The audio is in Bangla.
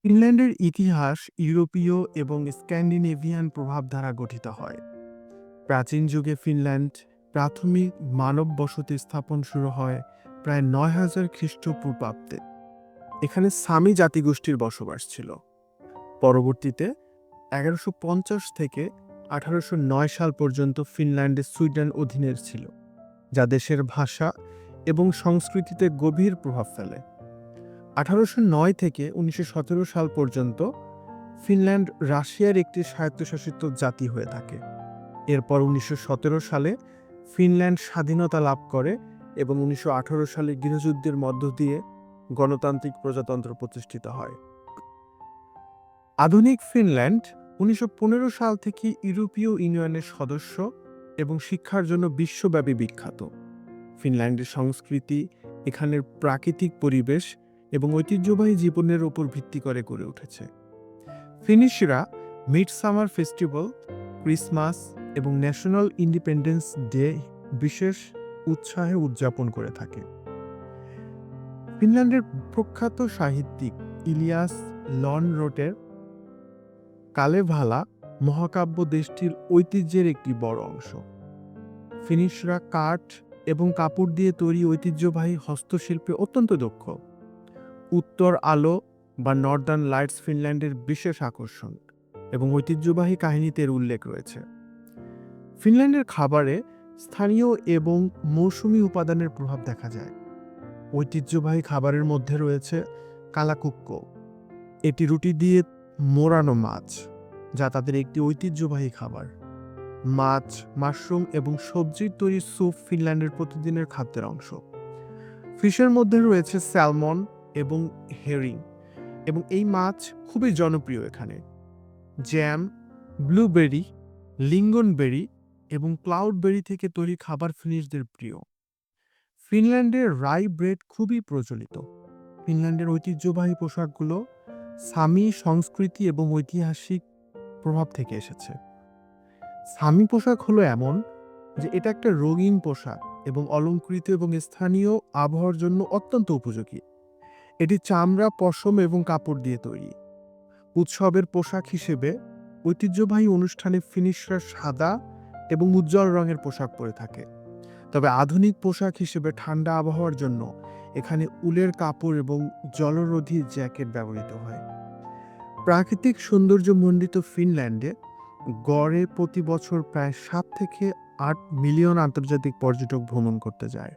ফিনল্যান্ডের ইতিহাস ইউরোপীয় এবং স্ক্যান্ডিনেভিয়ান প্রভাব দ্বারা গঠিত হয়। প্রাচীন যুগে ফিনল্যান্ড প্রাথমিক মানব বসতি স্থাপন শুরু হয় প্রায় ৯,০০০ খ্রিস্টপূর্বাব্দে। এখানে সামি জাতিগোষ্ঠীর বসবাস ছিল। পরবর্তীতে ১১৫০ থেকে ১৮০৯ সাল পর্যন্ত ফিনল্যান্ডে সুইডেন অধীনের ছিল, যা দেশের ভাষা এবং সংস্কৃতিতে গভীর প্রভাব ফেলে। ১৮০৯ থেকে ১৯১৭ সাল পর্যন্ত ফিনল্যান্ড রাশিয়ার একটি স্বায়ত্তশাসিত জাতি হয়ে থাকে। এরপর ১৯১৭ সালে ফিনল্যান্ড স্বাধীনতা লাভ করে এবং ১৯১৮ সালে গৃহযুদ্ধের মধ্য দিয়ে গণতান্ত্রিক প্রজাতন্ত্র প্রতিষ্ঠিত হয়। আধুনিক ফিনল্যান্ড ১৯১৫ সাল থেকে ইউরোপীয় ইউনিয়নের সদস্য এবং শিক্ষার জন্য বিশ্বব্যাপী বিখ্যাত। ফিনল্যান্ডের সংস্কৃতি এখানের প্রাকৃতিক পরিবেশ এবং ঐতিহ্যবাহী জীবনের উপর ভিত্তি করে গড়ে উঠেছে। ফিনিশরা মিডসামার ফেস্টিভ্যাল, ক্রিসমাস এবং ন্যাশনাল ইন্ডিপেন্ডেন্স ডে বিশেষ উৎসাহে উদযাপন করে থাকে। ফিনল্যান্ডের প্রখ্যাত সাহিত্যিক ইলিয়াস লনরোটের কালেভালা মহাকাব্য দেশটির ঐতিহ্যের একটি বড় অংশ। ফিনিশরা কাঠ এবং কাপড় দিয়ে তৈরি ঐতিহ্যবাহী হস্তশিল্পে অত্যন্ত দক্ষ। উত্তর আলো বা নর্দার্ন লাইটস ফিনল্যান্ডের বিশেষ আকর্ষণ এবং ঐতিহ্যবাহী কাহিনীতে এর উল্লেখ রয়েছে। ফিনল্যান্ডের খাবারে স্থানীয় এবং মৌসুমী উপাদানের প্রভাব দেখা যায়। ঐতিহ্যবাহী খাবারের মধ্যে রয়েছে কালাকুক্কো, এটি রুটি দিয়ে মোড়ানো মাছ, যা তাদের একটি ঐতিহ্যবাহী খাবার। মাছ, মাশরুম এবং সবজির তৈরি স্যুপ ফিনল্যান্ডের প্রতিদিনের খাদ্যের অংশ। ফিশের মধ্যে রয়েছে স্যালমন এবং হেরিং, এবং এই মাছ খুবই জনপ্রিয় এখানে। জ্যাম, ব্লুবেরি, লিঙ্গনবেরি এবং ক্লাউডবেরি থেকে তৈরি খাবার ফিনিশদের প্রিয়। ফিনল্যান্ডের রাই ব্রেড খুবই প্রচলিত। ফিনল্যান্ডের ঐতিহ্যবাহী পোশাকগুলো সামি সংস্কৃতি এবং ঐতিহাসিক প্রভাব থেকে এসেছে। সামি পোশাক হলো এমন যে এটা একটা রঙিন পোশাক এবং অলংকৃত এবং স্থানীয় আবহাওয়ার জন্য অত্যন্ত উপযোগী। এটি চামড়া, পশম এবং কাপড় দিয়ে তৈরি। উৎসবের পোশাক হিসেবে ঐতিহ্যবাহী অনুষ্ঠানে ফিনিশরা সাদা এবং উজ্জ্বল রঙের পোশাক পরে থাকে। তবে আধুনিক পোশাক হিসেবে ঠান্ডা আবহাওয়ার জন্য এখানে উলের কাপড় এবং জলরোধী জ্যাকেট ব্যবহৃত হয়। প্রাকৃতিক সৌন্দর্যমণ্ডিত ফিনল্যান্ডে গড়ে প্রতি বছর প্রায় ৭ থেকে ৮ মিলিয়ন আন্তর্জাতিক পর্যটক ভ্রমণ করতে যায়।